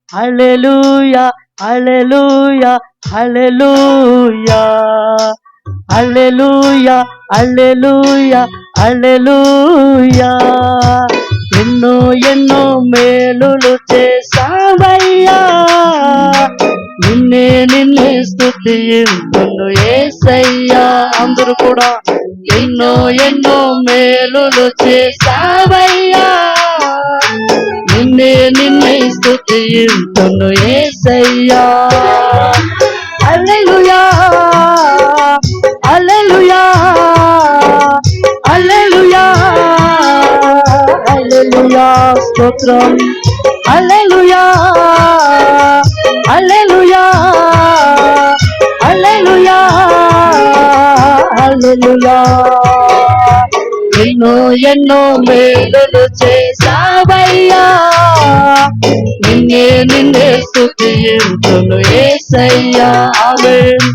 హల్లెలూయా హల్లెలూయా హల్లెలూయా హల్లెలూయా హల్లెలూయా హల్లెలూయా. ఎన్నో ఎన్నో మేలులు చేసావయ్యా, నిన్నే స్తుతింతును యేసయ్యా. అందరూ కూడా ఎన్నో ఎన్నో మేలులు చేసావయ్యా, నిన్నే స్తుతింతును యేసయ్యా. హల్లెలూయా హల్లెలూయా హల్లెలూయా హల్లెలూయా స్తోత్రం. హల్లెలూయా హల్లెలూయా హల్లెలూయా హల్లెలూయా. ఎన్నో ఎన్నో మేలులు చేసావయ్యా, నిన్నే స్తుతింతును యేసయ్యా. ఆమేన్.